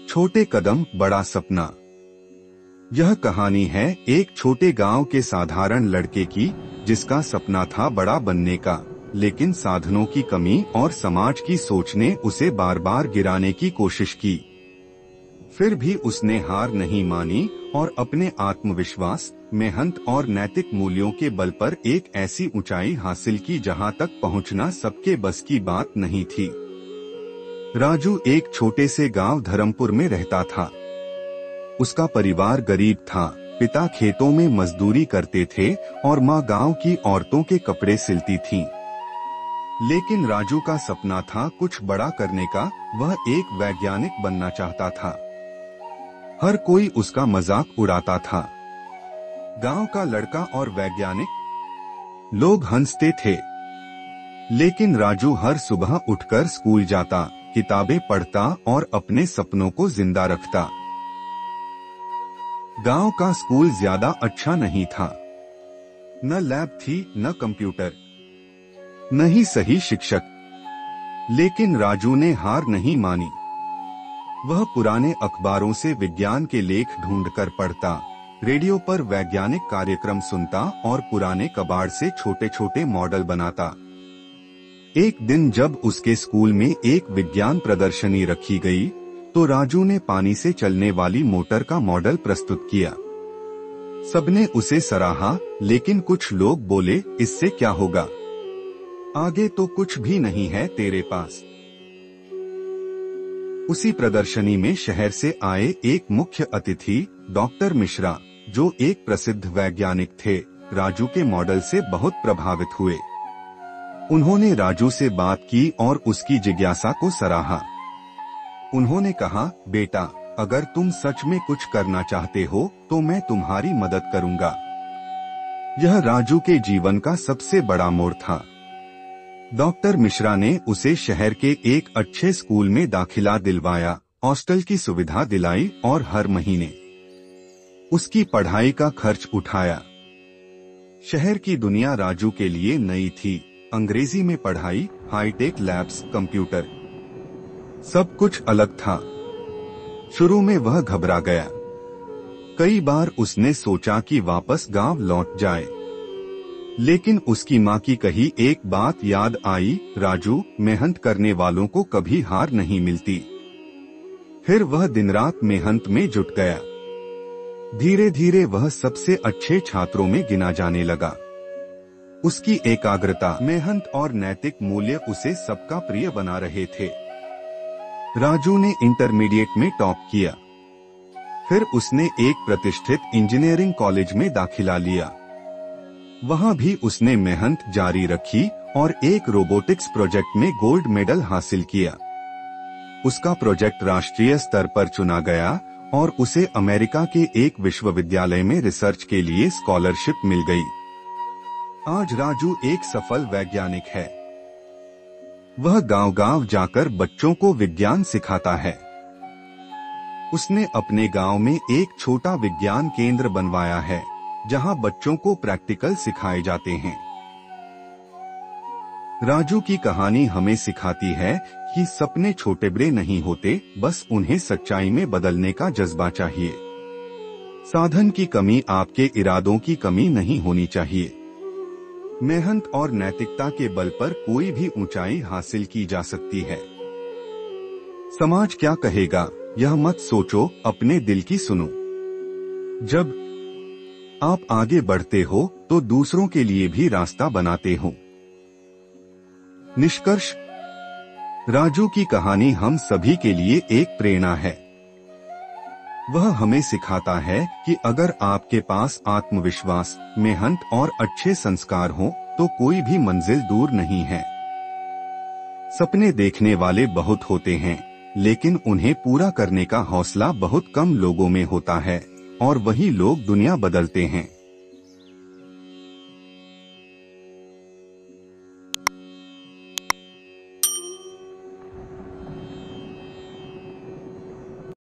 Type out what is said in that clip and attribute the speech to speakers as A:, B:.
A: छोटे कदम बड़ा सपना। यह कहानी है एक छोटे गांव के साधारण लड़के की, जिसका सपना था बड़ा बनने का, लेकिन साधनों की कमी और समाज की सोच ने उसे बार बार गिराने की कोशिश की। फिर भी उसने हार नहीं मानी और अपने आत्मविश्वास, मेहनत और नैतिक मूल्यों के बल पर एक ऐसी ऊंचाई हासिल की जहां तक पहुंचना सबके बस की बात नहीं थी। राजू एक छोटे से गांव धर्मपुर में रहता था। उसका परिवार गरीब था। पिता खेतों में मजदूरी करते थे और माँ गांव की औरतों के कपड़े सिलती थीं। लेकिन राजू का सपना था कुछ बड़ा करने का। वह एक वैज्ञानिक बनना चाहता था। हर कोई उसका मजाक उड़ाता था। गांव का लड़का और वैज्ञानिक, लोग हंसते थे। लेकिन राजू हर सुबह उठकर स्कूल जाता, किताबें पढ़ता और अपने सपनों को जिंदा रखता। गांव का स्कूल ज्यादा अच्छा नहीं था। न लैब थी, न कंप्यूटर, न ही सही शिक्षक। लेकिन राजू ने हार नहीं मानी। वह पुराने अखबारों से विज्ञान के लेख ढूंढकर पढ़ता, रेडियो पर वैज्ञानिक कार्यक्रम सुनता और पुराने कबाड़ से छोटे छोटे मॉडल बनाता। एक दिन जब उसके स्कूल में एक विज्ञान प्रदर्शनी रखी गई, तो राजू ने पानी से चलने वाली मोटर का मॉडल प्रस्तुत किया। सबने उसे सराहा, लेकिन कुछ लोग बोले, इससे क्या होगा? आगे तो कुछ भी नहीं है तेरे पास। उसी प्रदर्शनी में शहर से आए एक मुख्य अतिथि डॉक्टर मिश्रा, जो एक प्रसिद्ध वैज्ञानिक थे, राजू के मॉडल से बहुत प्रभावित हुए। उन्होंने राजू से बात की और उसकी जिज्ञासा को सराहा। उन्होंने कहा, बेटा, अगर तुम सच में कुछ करना चाहते हो तो मैं तुम्हारी मदद करूंगा। यह राजू के जीवन का सबसे बड़ा मोड़ था। डॉक्टर मिश्रा ने उसे शहर के एक अच्छे स्कूल में दाखिला दिलवाया, हॉस्टल की सुविधा दिलाई और हर महीने उसकी पढ़ाई का खर्च उठाया। शहर की दुनिया राजू के लिए नई थी। अंग्रेजी में पढ़ाई, हाईटेक लैब्स, कंप्यूटर, सब कुछ अलग था। शुरू में वह घबरा गया। कई बार उसने सोचा कि वापस गांव लौट जाए। लेकिन उसकी माँ की कही एक बात याद आई, राजू, मेहनत करने वालों को कभी हार नहीं मिलती। फिर वह दिन रात मेहनत में जुट गया। धीरे धीरे वह सबसे अच्छे छात्रों में गिना जाने लगा। उसकी एकाग्रता, मेहनत और नैतिक मूल्य उसे सबका प्रिय बना रहे थे। राजू ने इंटरमीडिएट में टॉप किया। फिर उसने एक प्रतिष्ठित इंजीनियरिंग कॉलेज में दाखिला लिया। वहां भी उसने मेहनत जारी रखी और एक रोबोटिक्स प्रोजेक्ट में गोल्ड मेडल हासिल किया। उसका प्रोजेक्ट राष्ट्रीय स्तर पर चुना गया और उसे अमेरिका के एक विश्वविद्यालय में रिसर्च के लिए स्कॉलरशिप मिल गई। आज राजू एक सफल वैज्ञानिक है। वह गांव-गांव जाकर बच्चों को विज्ञान सिखाता है। उसने अपने गांव में एक छोटा विज्ञान केंद्र बनवाया है, जहां बच्चों को प्रैक्टिकल सिखाए जाते हैं। राजू की कहानी हमें सिखाती है कि सपने छोटे बड़े नहीं होते, बस उन्हें सच्चाई में बदलने का जज्बा चाहिए। साधन की कमी आपके इरादों की कमी नहीं होनी चाहिए। मेहनत और नैतिकता के बल पर कोई भी ऊंचाई हासिल की जा सकती है। समाज क्या कहेगा, यह मत सोचो, अपने दिल की सुनो। जब आप आगे बढ़ते हो तो दूसरों के लिए भी रास्ता बनाते हो। निष्कर्ष, राजू की कहानी हम सभी के लिए एक प्रेरणा है। वह हमें सिखाता है कि अगर आपके पास आत्मविश्वास, मेहनत और अच्छे संस्कार हो तो कोई भी मंजिल दूर नहीं है। सपने देखने वाले बहुत होते हैं, लेकिन उन्हें पूरा करने का हौसला बहुत कम लोगों में होता है, और वही लोग दुनिया बदलते हैं।